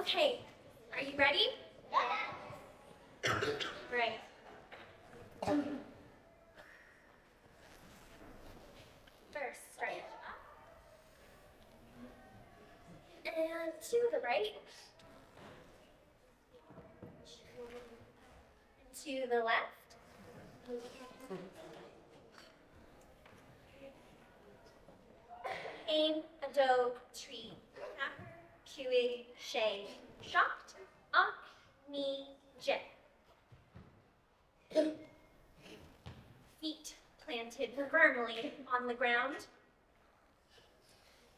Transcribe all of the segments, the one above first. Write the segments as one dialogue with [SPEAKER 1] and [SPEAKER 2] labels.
[SPEAKER 1] Okay, are you ready? Right. First, straight up. And to the right. And to the left. Aim, a doe, tree, capper, queuing, shay, shocked, up, me, jet. Feet planted firmly on the ground.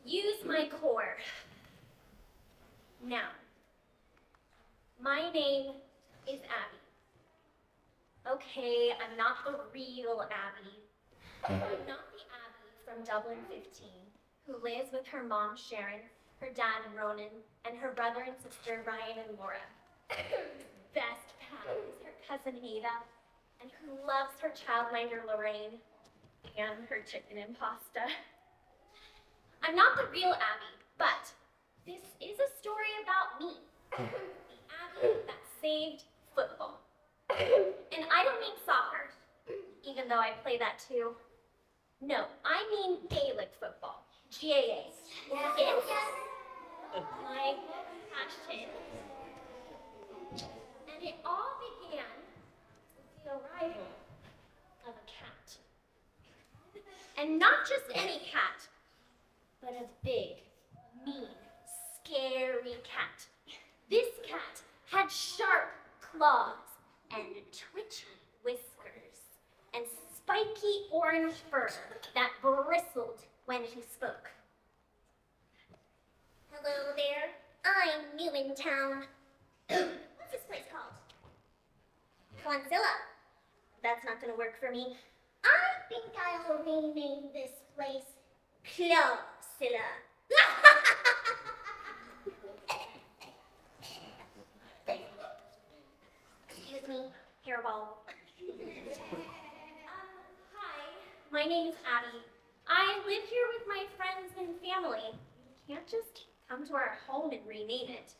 [SPEAKER 1] Use my core. Now, my name is Abbie. Okay, I'm not the real Abbie. I'm not the Abbie from Dublin 15, who lives with her mom Sharon, her dad Ronan, and her brother and sister Ryan and Laura. Her best pal is her cousin Ada, and who loves her childminder Lorraine and her chicken and pasta. I'm not the real Abbie, but this is a story about me, the Abbie that saved football. And I don't mean soccer, even though I play that too. No, I mean Gaelic football, GAA. It's my passion. And it all began with the arrival of a cat. And not just any cat, but a big, mean, scary cat. This cat had sharp claws and twitchy whiskers and spiky orange fur that bristled when he spoke. Hello there, I'm new in town. What's this place called? Quanzilla. That's not gonna work for me. I think I'll rename this place Clawzilla. Excuse me, hairball. Hi, my name is Abbie. I live here with my friends and family. You can't just come to our home and rename it.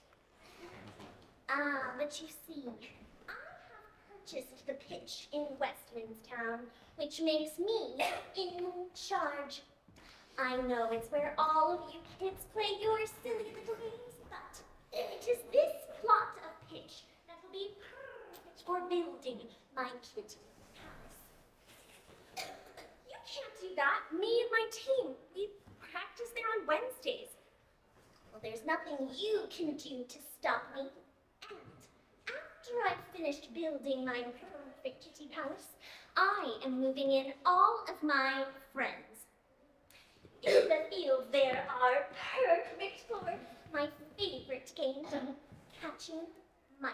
[SPEAKER 1] But you see, I have purchased the pitch in Westmanstown, which makes me in charge. I know it's where all of you kids play your silly little games, but it is this plot of pitch that will be perfect for building my kid house. You can't do that. Me and my team, we practice there on Wednesdays. Well, there's nothing you can do to stop me. And after I've finished building my perfect kitty palace, I am moving in all of my friends. In the field there are perfect for my favorite game, catching mice.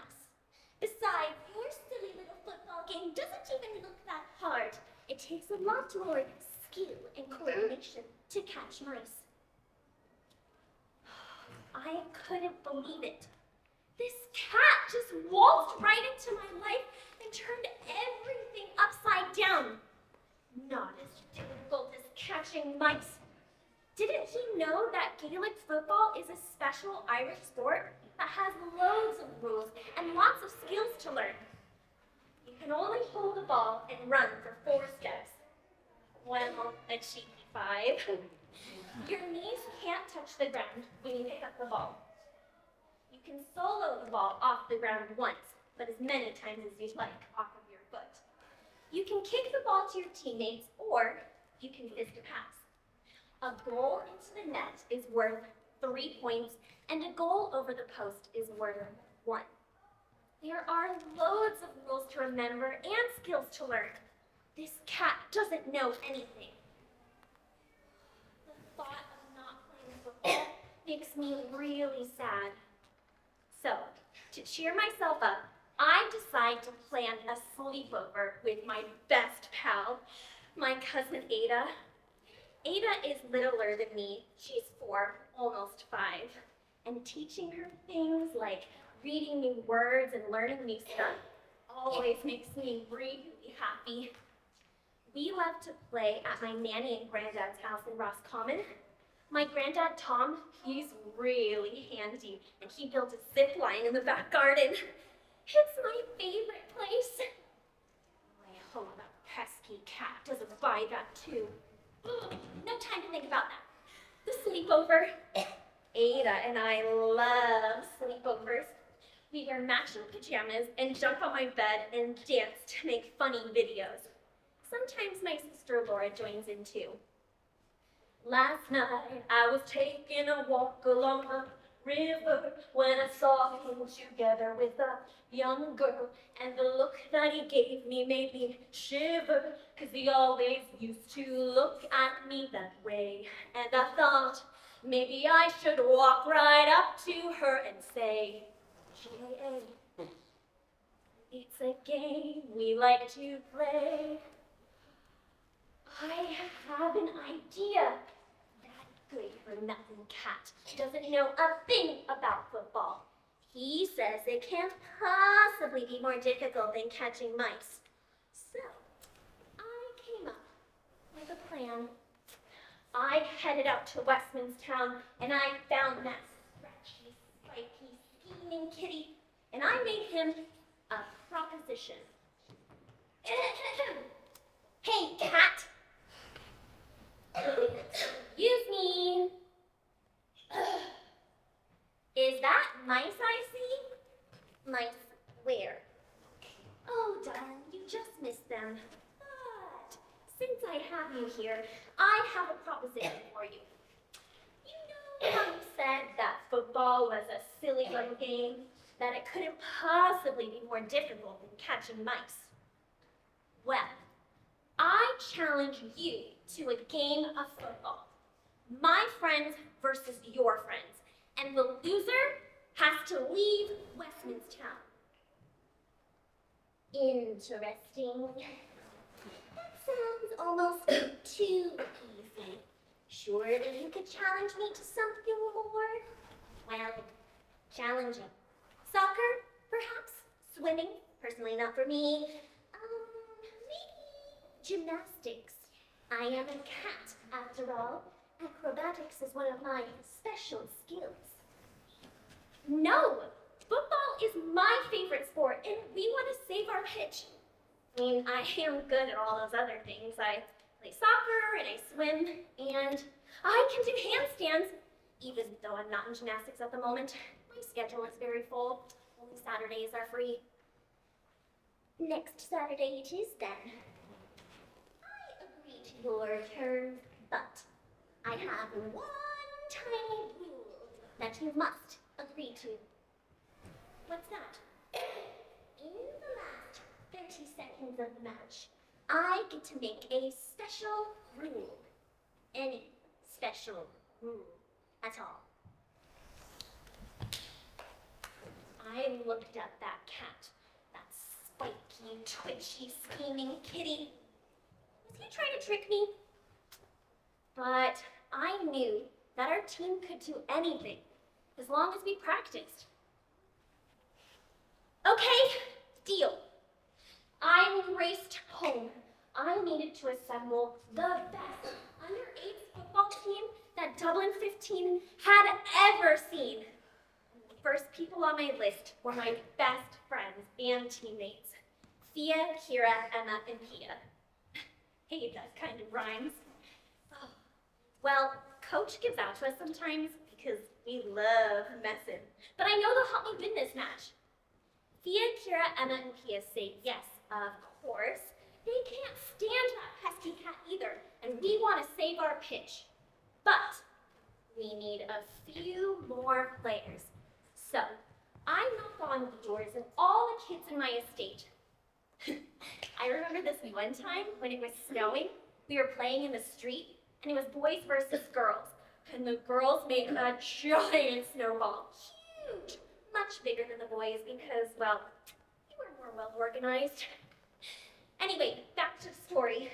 [SPEAKER 1] Besides, your silly little football game doesn't even look that hard. It takes a lot more skill and coordination to catch mice. I couldn't believe it. This cat just waltzed right into my life and turned everything upside down. Not as difficult as catching mice. Didn't he know that Gaelic football is a special Irish sport that has loads of rules and lots of skills to learn? You can only hold the ball and run for 4 steps. Well, a cheeky 5. Your knees can't touch the ground when you pick up the ball. You can solo the ball off the ground once, but as many times as you'd like off of your foot. You can kick the ball to your teammates, or you can fist a pass. A goal into the net is worth 3 points, and a goal over the post is worth 1. There are loads of rules to remember and skills to learn. This cat doesn't know anything. The thought of not playing football makes me really sad. So, to cheer myself up, I decide to plan a sleepover with my best pal, my cousin Ada. Ada is littler than me. She's 4, almost 5. And teaching her things like reading new words and learning new stuff always makes me really happy. We love to play at my nanny and granddad's house in Roscommon. My granddad Tom, he's really handy, and he built a zip line in the back garden. It's my favorite place. I hope that pesky cat doesn't buy that too. Ugh, no time to think about that. The sleepover. Ada and I love sleepovers. We wear matching pajamas and jump on my bed and dance to make funny videos. Sometimes my sister Laura joins in too. Last night I was taking a walk along the river when I saw him together with a young girl, and the look that he gave me made me shiver, 'cause he always used to look at me that way. And I thought maybe I should walk right up to her and say, "Hey, it's a game we like to play. I have an idea. That good-for-nothing cat doesn't know a thing about football. He says it can't possibly be more difficult than catching mice. So, I came up with a plan. I headed out to Westmanstown, and I found that scratchy, spiky, scheming kitty, and I made him a proposition. Hey, cat. Excuse me. Is that mice I see? Mice where? Oh, darling, you just missed them. But since I have you here, I have a proposition for you. You know how you said that football was a silly little game, that it couldn't possibly be more difficult than catching mice? Well, I challenge you to a game of football. My friends versus your friends. And the loser has to leave Westmanstown. Interesting. That sounds almost too easy. Surely you could challenge me to something more? Well, challenging. Soccer, perhaps? Swimming? Personally not for me. Maybe gymnastics. I am a cat, after all. Acrobatics is one of my special skills. No! Football is my favorite sport, and we want to save our pitch. I mean, I am good at all those other things. I play soccer, and I swim, and I can do handstands, even though I'm not in gymnastics at the moment. My schedule is very full. Only Saturdays are free. Next Saturday it is then. I agree to your terms, but I have one tiny rule that you must agree to. What's that? In the last 30 seconds of the match, I get to make a special rule. Any special rule at all. I looked at that cat, that spiky, twitchy, scheming kitty. Was he trying to trick me? But I knew that our team could do anything as long as we practiced. Okay, deal. I raced home. I needed to assemble the best under-8 football team that Dublin 15 had ever seen. The first people on my list were my best friends and teammates. Thea, Kira, Emma, and Pia. Hey, that kind of rhymes. Oh. Well, Coach gives out to us sometimes because we love messing. But I know they'll help me win this match. Thea, Kira, Emma, and Pia say yes, of course. They can't stand that pesky cat either, and we want to save our pitch. But we need a few more players. So I knock on the doors of all the kids in my estate. I remember this one time when it was snowing. We were playing in the street, and it was boys versus girls. And the girls made a giant snowball, huge, much bigger than the boys because, well, they were more well organized. Anyway, back to the story.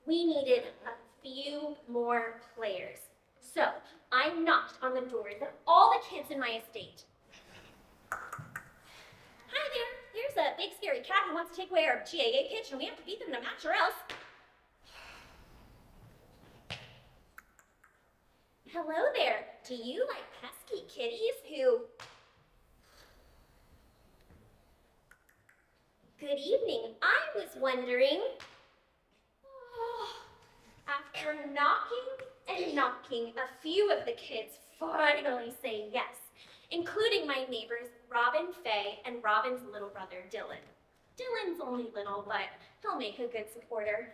[SPEAKER 1] We needed a few more players. So I knocked on the doors of all the kids in my estate. Hi there, there's a big scary cat who wants to take away our GAA pitch, and we have to beat them in a match or else. Hello there. Do you like pesky kitties who... Good evening. I was wondering... After knocking and knocking, a few of the kids finally say yes, including my neighbors Robin, Faye, and Robin's little brother, Dylan. Dylan's only little, but he'll make a good supporter.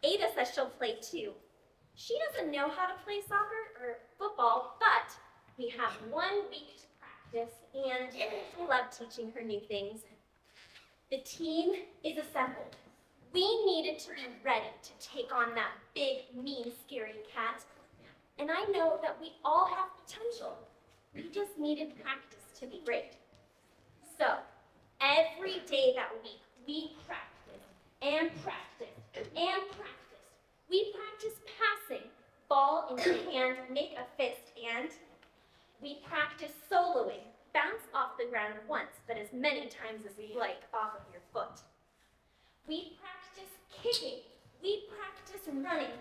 [SPEAKER 1] Ada says she'll play too. She doesn't know how to play soccer or football, but we have 1 week to practice, and I love teaching her new things. The team is assembled. We needed to be ready to take on that big, mean, scary cat. And I know that we all have potential. We just needed practice to be great. So, every day that week, we practice and practice and practice. We practice passing, ball in the hand, make a fist, and we practice soloing, bounce off the ground once, but as many times as you like off of your foot. We practice kicking, we practice running,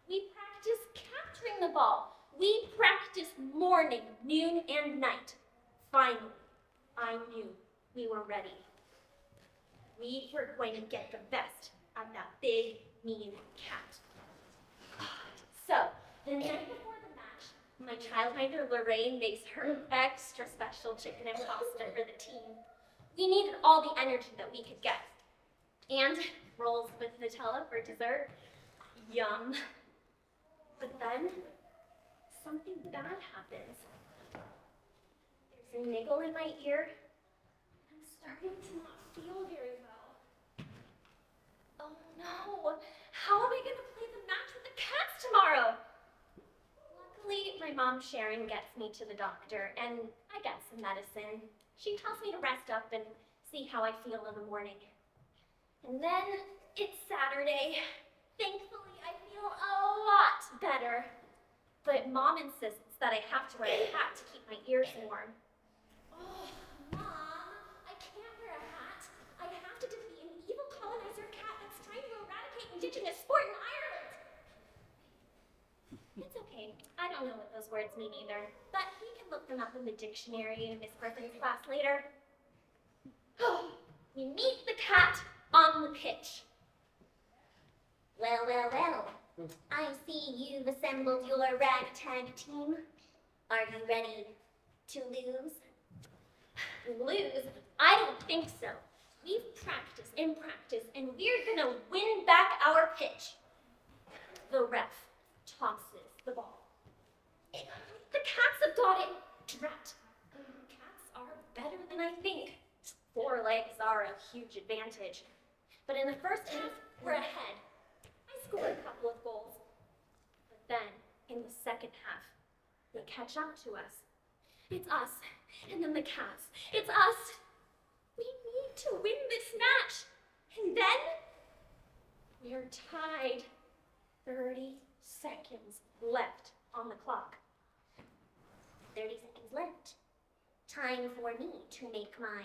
[SPEAKER 1] we practice capturing the ball, we practice morning, noon, and night. Finally, I knew we were ready. We were going to get the best of that big, mean cat. So, the night before the match, my childminder Lorraine makes her extra special chicken and pasta for the team. We needed all the energy that we could get. And rolls with Nutella for dessert. Yum. But then, something bad happens. There's a niggle in my ear. I'm starting to not feel very well. Oh no, how am I gonna play the match with the cats tomorrow? Luckily, my mom Sharon gets me to the doctor and I get some medicine. She tells me to rest up and see how I feel in the morning. And then it's Saturday. Thankfully, I feel a lot better. But Mom insists that I have to wear a hat to keep my ears warm. Oh, Mom, I can't wear a hat. I have to defeat an evil colonizer cat that's trying to eradicate indigenous sport in Ireland. It's okay. I don't know what those words mean either. But we can look them up in the dictionary in Miss Griffin's class later. We meet the cat on the pitch. Well, well, well. I see you've assembled your ragtag team. Are you ready to lose? Lose? I don't think so. We've practiced and practiced, and we're gonna win back our pitch. The ref tosses the ball. The cats have got it. Drat. Cats are better than I think. 4 legs are a huge advantage. But in the first half, we're ahead. I scored a couple of goals. But then, in the second half, they catch up to us. It's us, and then the cats. It's us. We need to win this match. And then, we're tied. 30 seconds left on the clock. 30 seconds left. Time for me to make my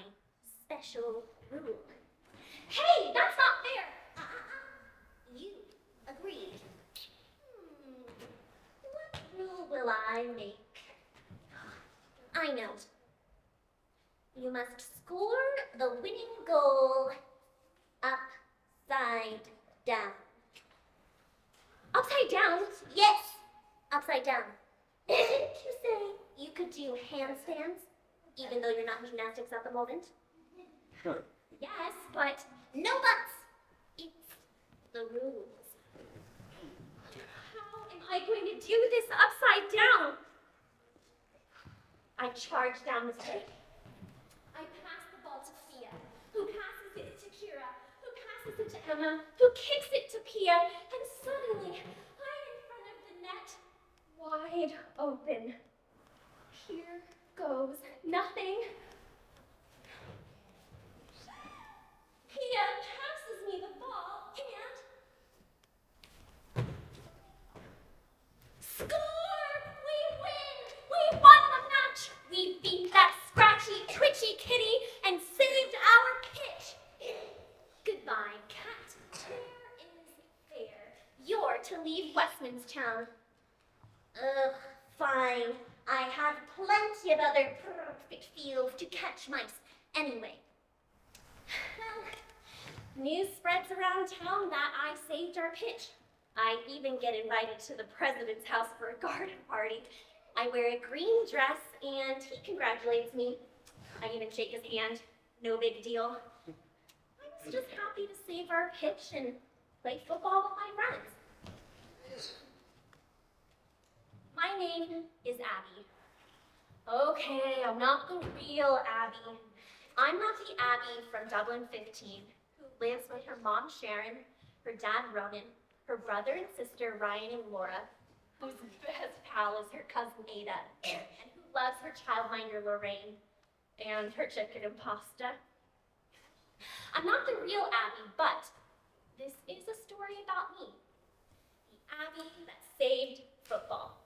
[SPEAKER 1] special rule. Hey, that's not fair! You agreed. What rule will I make? I know. You must score the winning goal upside down. Upside down? Yes, upside down. Didn't you say you could do handstands, even though you're not in gymnastics at the moment?
[SPEAKER 2] Sure.
[SPEAKER 1] Yes, but no buts. It's the rules. How am I going to do this upside down? I charge down the street. I pass the ball to Fia, who passes it to Kira, who passes it to Emma, who kicks it to Pia, and suddenly I'm in front of the net, wide open. Here goes nothing. Pia passes me the ball and... Score! We win! We won the match! We beat that scratchy, twitchy kitty and saved our pitch! Goodbye, cat. Fair is fair. You're to leave Westmanstown. I have plenty of other perfect fields to catch mice anyway. News spreads around town that I saved our pitch. I even get invited to the president's house for a garden party. I wear a green dress and he congratulates me. I even shake his hand. No big deal. I was just happy to save our pitch and play football with my friends. My name is Abbie. Okay, I'm not the real Abbie. I'm not the Abbie from Dublin 15, who lives with her mom Sharon, her dad Ronan, her brother and sister Ryan and Laura, whose best pal is her cousin Ada, and who loves her childminder Lorraine, and her chicken and pasta. I'm not the real Abbie, but this is a story about me. The Abbie that saved football.